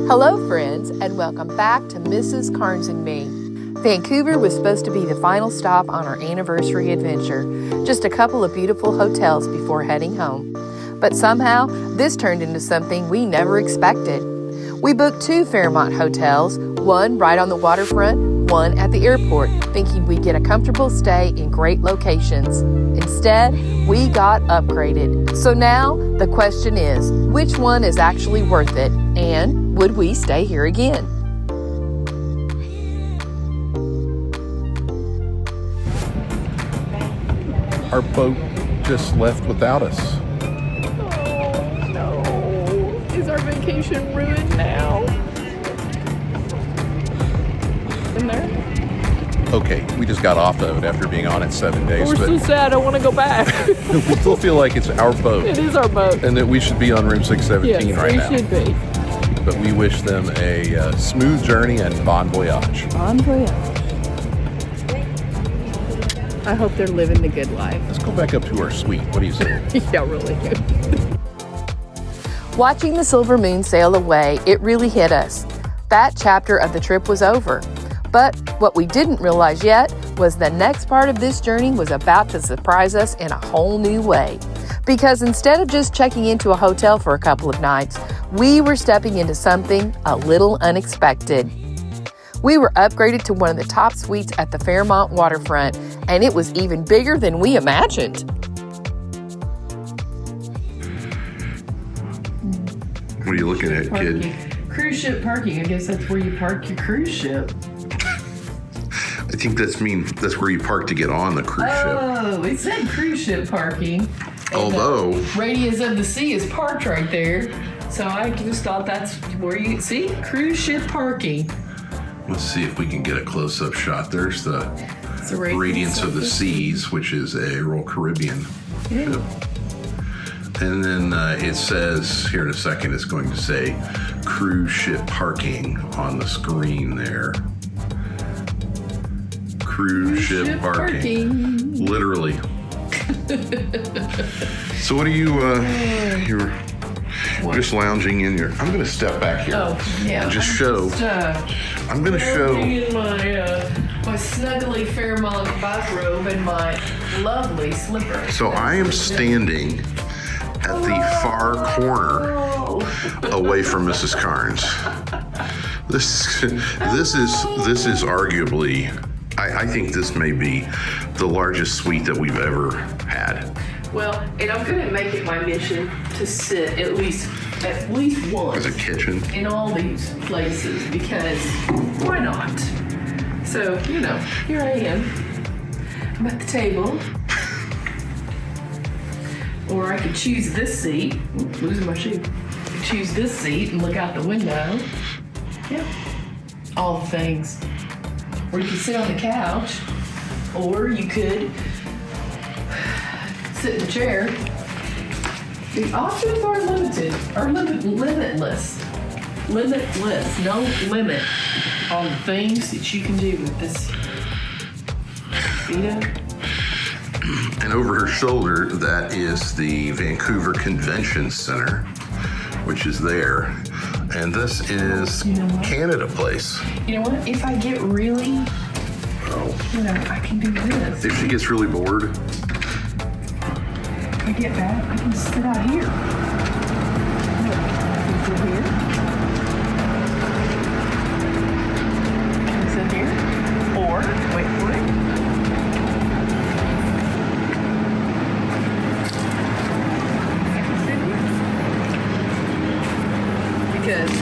Hello friends, and welcome back to Mrs. Karnes and Me. Vancouver was supposed to be the final stop on our anniversary adventure, just a couple of beautiful hotels before heading home. But somehow, this turned into something we never expected. We booked 2 Fairmont hotels, one right on the waterfront, one at the airport, thinking we'd get a comfortable stay in great locations. Instead, we got upgraded. So now, the question is, which one is actually worth it, and would we stay here again? Our boat just left without us. Oh, no. Is our vacation ruined now? In there? Okay, we just got off of it after being on it 7 days. We're so sad. I want to go back. We still feel like it's our boat. It is our boat. And that we should be on room 617 right now. Yes, we should be. But we wish them a smooth journey and bon voyage. Bon voyage. I hope they're living the good life. Let's go back up to our suite. What do you say? Yeah, really. Watching the silver moon sail away, it really hit us. That chapter of the trip was over. But what we didn't realize yet was the next part of this journey was about to surprise us in a whole new way. Because instead of just checking into a hotel for a couple of nights, we were stepping into something a little unexpected. We were upgraded to one of the top suites at the Fairmont Waterfront, and it was even bigger than we imagined. What are you looking at, Parking. kid? Cruise ship parking. I guess that's where you park your cruise ship. I think that's where you park to get on the cruise ship. Oh, it said cruise ship parking. Although Radius of the Sea is parked right there. So I just thought that's where you see cruise ship parking. Let's see if we can get a close-up shot. There's the Radiance of the Seas, which is a Royal Caribbean ship. And then it says, here in a second, it's going to say cruise ship parking on the screen there. Cruise ship parking. Literally. So what are you, you're just lounging in your, I'm going to step back here. Oh, yeah. And just show. I'm going to show. In my snuggly Fairmont bathrobe and my lovely slippers. So I am standing at the far corner away from Mrs. Karnes. This is arguably, I think this may be the largest suite that we've ever had. Well, and I'm going to make it my mission to sit at least once As a kitchen. in all these places, because why not? So, here I am. I'm at the table. Or I could choose this seat. Oops, losing my shoe. I could choose this seat and look out the window. Yeah. All the things. Or you could sit on the couch. Or you could sit in the chair. The options are limited, or limitless. Limitless, no limit on the things that you can do with this. And over her shoulder, that is the Vancouver Convention Center, which is there. And this is Canada Place. You know what? If I get really, I can do this. If she gets really bored. If I get back, I can sit out here. I can sit here. I can sit here. Or, wait for it. Because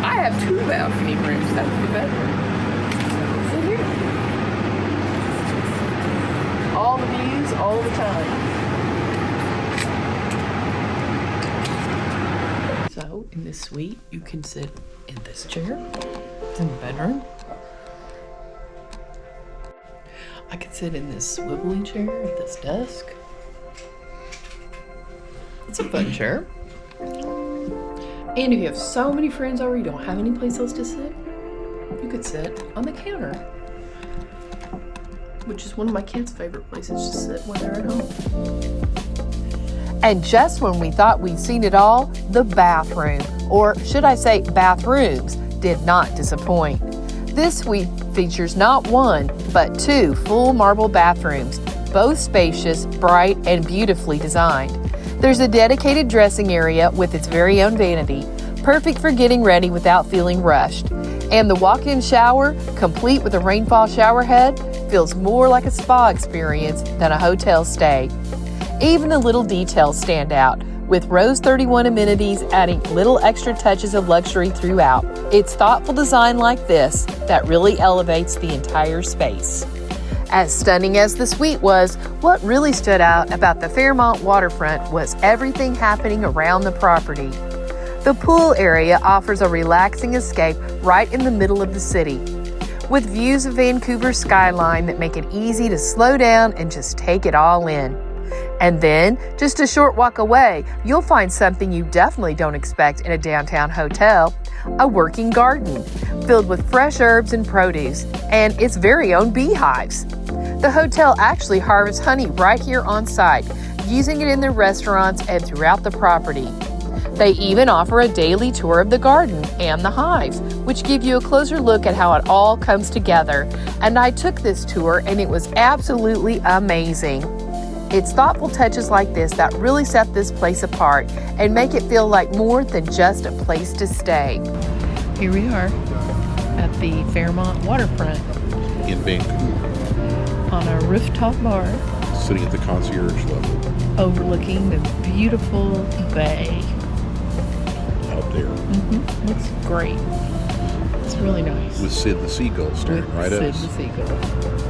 I have 2 balcony rooms. That's the bedroom. Sit here. All the views, all the time. So, in this suite, you can sit in this chair. It's in the bedroom. I could sit in this swiveling chair at this desk. It's a fun chair. And if you have so many friends over, you don't have any place else to sit, you could sit on the counter, which is one of my kids' favorite places to sit when they're at home. And just when we thought we'd seen it all, the bathroom, or should I say bathrooms, did not disappoint. This suite features not one, but 2 full marble bathrooms, both spacious, bright, and beautifully designed. There's a dedicated dressing area with its very own vanity, perfect for getting ready without feeling rushed. And the walk-in shower, complete with a rainfall shower head, feels more like a spa experience than a hotel stay. Even the little details stand out, with Rose 31 amenities adding little extra touches of luxury throughout. It's thoughtful design like this that really elevates the entire space. As stunning as the suite was, what really stood out about the Fairmont Waterfront was everything happening around the property. The pool area offers a relaxing escape right in the middle of the city, with views of Vancouver's skyline that make it easy to slow down and just take it all in. And then, just a short walk away, you'll find something you definitely don't expect in a downtown hotel, a working garden filled with fresh herbs and produce, and its very own beehives. The hotel actually harvests honey right here on site, using it in their restaurants and throughout the property. They even offer a daily tour of the garden and the hives, which give you a closer look at how it all comes together. And I took this tour and it was absolutely amazing. It's thoughtful touches like this that really set this place apart and make it feel like more than just a place to stay. Here we are at the Fairmont Waterfront In Vancouver. On a rooftop bar. Sitting at the concierge level. Overlooking the beautiful bay. Out there. Looks great. It's really nice. With Sid the Seagull staring right at us. Sid the Seagull.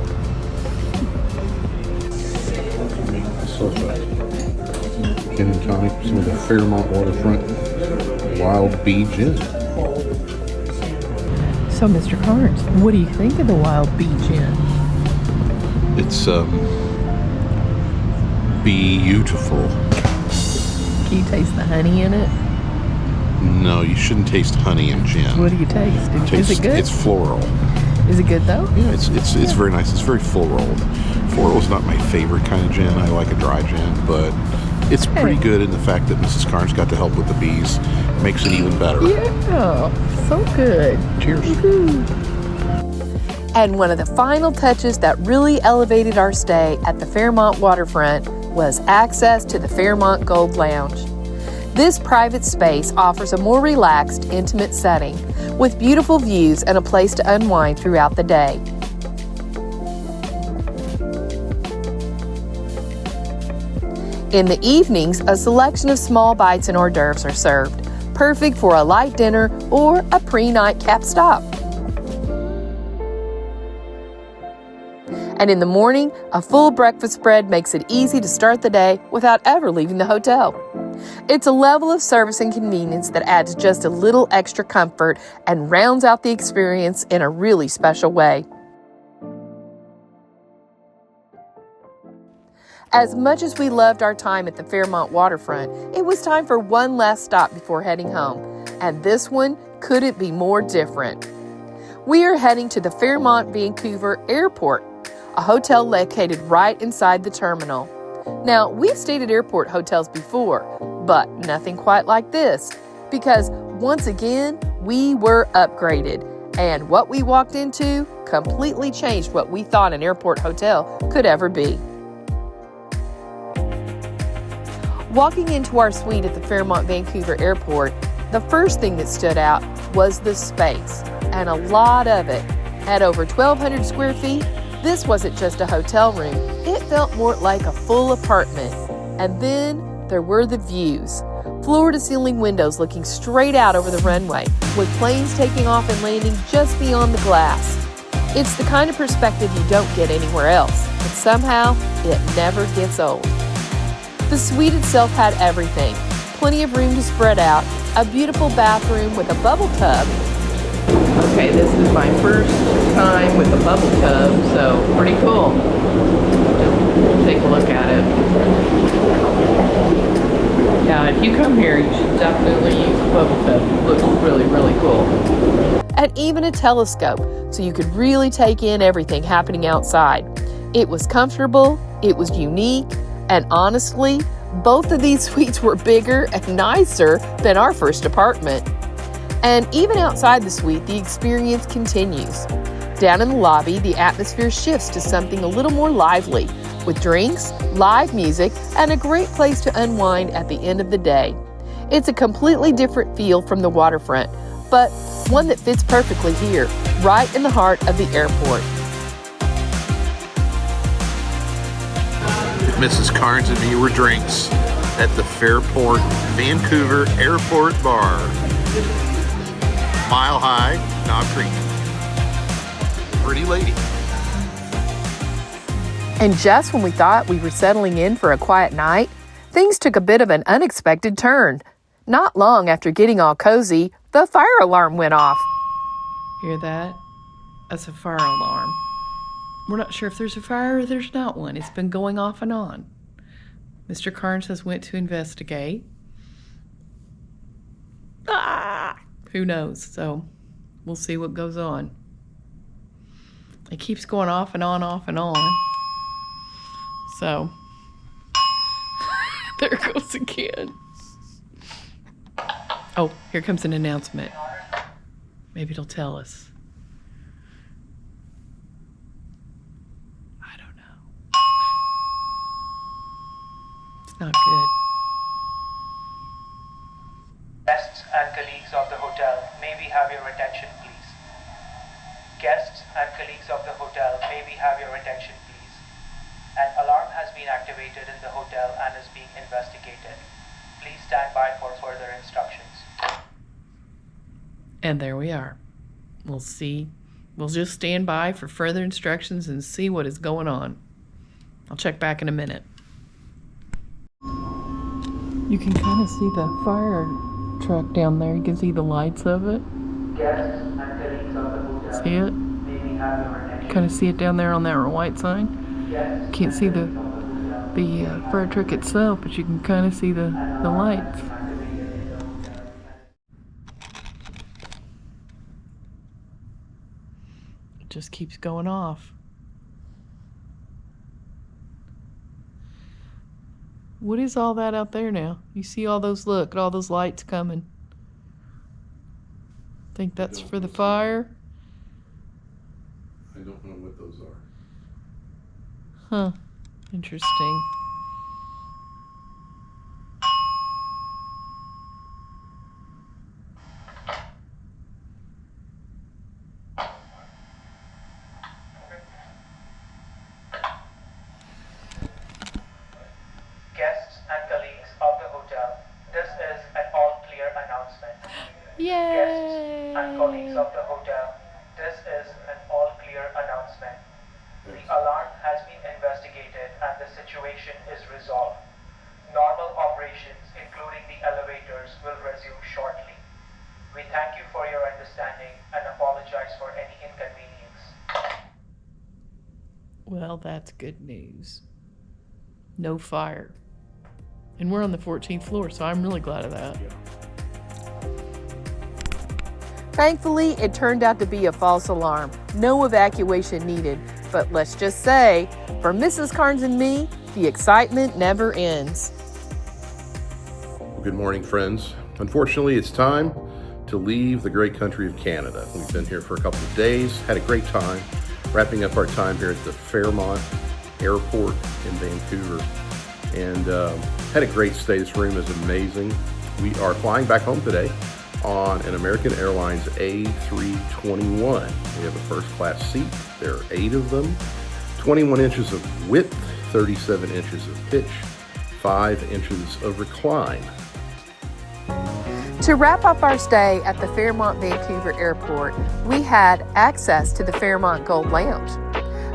Gin and tonic, some of the Fairmont Waterfront Wild Bee Gin. So, Mr. Karnes, what do you think of the Wild Bee Gin? It's beautiful. Can you taste the honey in it? No, you shouldn't taste honey in gin. What do you taste? Is it good? It's floral. Is it good though? Yeah, it's very nice. It's very floral. Floral is not my favorite kind of gin. I like a dry gin, but it's pretty good in the fact that Mrs. Karnes got to help with the bees. Makes it even better. Yeah, so good. Cheers. And one of the final touches that really elevated our stay at the Fairmont Waterfront was access to the Fairmont Gold Lounge. This private space offers a more relaxed, intimate setting with beautiful views and a place to unwind throughout the day. In the evenings, a selection of small bites and hors d'oeuvres are served, perfect for a light dinner or a pre-nightcap stop. And in the morning, a full breakfast spread makes it easy to start the day without ever leaving the hotel. It's a level of service and convenience that adds just a little extra comfort and rounds out the experience in a really special way. As much as we loved our time at the Fairmont Waterfront, it was time for one last stop before heading home, and this one couldn't be more different. We are heading to the Fairmont Vancouver Airport, a hotel located right inside the terminal. Now, we've stayed at airport hotels before, but nothing quite like this, because once again, we were upgraded, and what we walked into completely changed what we thought an airport hotel could ever be. Walking into our suite at the Fairmont Vancouver Airport, the first thing that stood out was the space, and a lot of it. At over 1,200 square feet, this wasn't just a hotel room. It felt more like a full apartment. And then there were the views. Floor-to-ceiling windows looking straight out over the runway, with planes taking off and landing just beyond the glass. It's the kind of perspective you don't get anywhere else, but somehow it never gets old. The suite itself had everything. Plenty of room to spread out, a beautiful bathroom with a bubble tub. Okay, this is my first time with a bubble tub, so pretty cool. Take a look at it. Yeah, if you come here, you should definitely use a bubble tub. It looks really, really cool. And even a telescope, so you could really take in everything happening outside. It was comfortable, it was unique, and honestly, Both of these suites were bigger and nicer than our first apartment. And even outside the suite, the experience continues. Down in the lobby, the atmosphere shifts to something a little more lively, with drinks, live music, and a great place to unwind at the end of the day. It's a completely different feel from the waterfront, but one that fits perfectly here, right in the heart of the airport. Mrs. Karnes and Me were drinks at the Fairmont Vancouver Airport Bar. Mile High, Knob Creek. Pretty lady. And just when we thought we were settling in for a quiet night, things took a bit of an unexpected turn. Not long after getting all cozy, the fire alarm went off. Hear that? That's a fire alarm. We're not sure if there's a fire or there's not one. It's been going off and on. Mr. Karnes has went to investigate. Who knows? So we'll see what goes on. It keeps going off and on, off and on. So there it goes again. Oh, here comes an announcement. Maybe it'll tell us. I don't know. It's not good. Guests and colleagues of the hotel, may we have your attention, please? Guests and colleagues of the hotel, may we have your attention, please? An alarm has been activated in the hotel and is being investigated. Please stand by for further instructions. And there we are. We'll see. We'll just stand by for further instructions and see what is going on. I'll check back in a minute. You can kind of see the fire truck down there. You can see the lights of it. Guests and colleagues of the hotel, See it? may we have your attention? Kind of see it down there on that white sign. Guests Can't see the fire truck itself, but you can kind of see the lights. It just keeps going off. What is all that out there now? You see all those, look, all those lights coming. Think that's for the fire? I don't know what those are. Huh. Interesting. Guests and colleagues of the hotel, this is an all-clear announcement. Guests and colleagues Yay! of the hotel, this is an all-clear announcement. The alarm has been investigated and the situation is resolved. Normal operations, including the elevators, will resume shortly. We thank you for your understanding and apologize for any inconvenience. Well, that's good news. No fire. And we're on the 14th floor, so I'm really glad of that. Thankfully, it turned out to be a false alarm. No evacuation needed. But let's just say, for Mrs. Karnes and Me, the excitement never ends. Well, good morning, friends. Unfortunately, it's time to leave the great country of Canada. We've been here for a couple of days, had a great time, wrapping up our time here at the Fairmont Airport in Vancouver, and had a great stay. This room is amazing. We are flying back home today on an American Airlines A321. We have a first class seat. There are 8 of them, 21 inches of width, 37 inches of pitch, 5 inches of recline. To wrap up our stay at the Fairmont Vancouver Airport, we had access to the Fairmont Gold Lounge.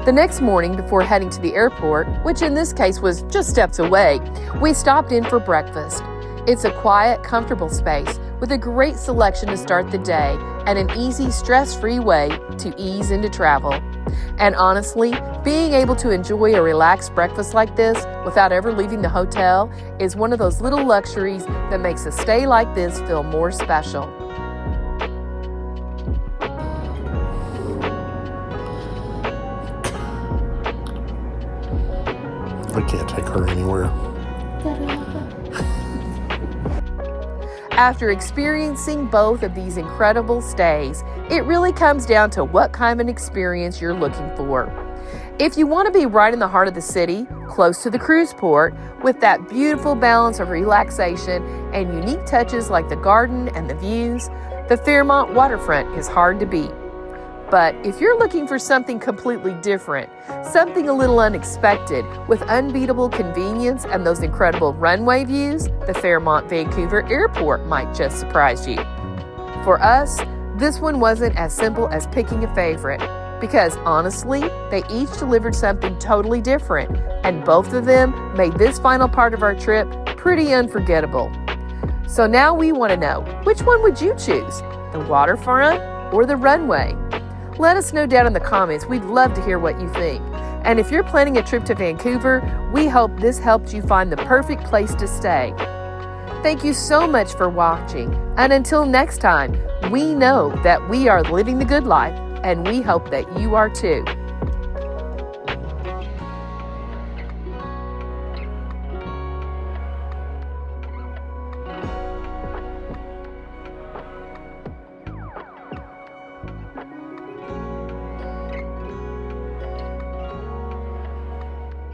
The next morning, before heading to the airport, which in this case was just steps away, we stopped in for breakfast. It's a quiet, comfortable space with a great selection to start the day and an easy, stress-free way to ease into travel. And honestly, being able to enjoy a relaxed breakfast like this without ever leaving the hotel is one of those little luxuries that makes a stay like this feel more special. I can't take her anywhere. Ta-da. After experiencing both of these incredible stays, it really comes down to what kind of an experience you're looking for. If you want to be right in the heart of the city, close to the cruise port, with that beautiful balance of relaxation and unique touches like the garden and the views, the Fairmont Waterfront is hard to beat. But if you're looking for something completely different, something a little unexpected, with unbeatable convenience and those incredible runway views, the Fairmont Vancouver Airport might just surprise you. For us, this one wasn't as simple as picking a favorite, because honestly, they each delivered something totally different, and both of them made this final part of our trip pretty unforgettable. So now we want to know, which one would you choose, the waterfront or the runway? Let us know down in the comments. We'd love to hear what you think. And if you're planning a trip to Vancouver, we hope this helped you find the perfect place to stay. Thank you so much for watching. And until next time, we know that we are living the good life, and we hope that you are too.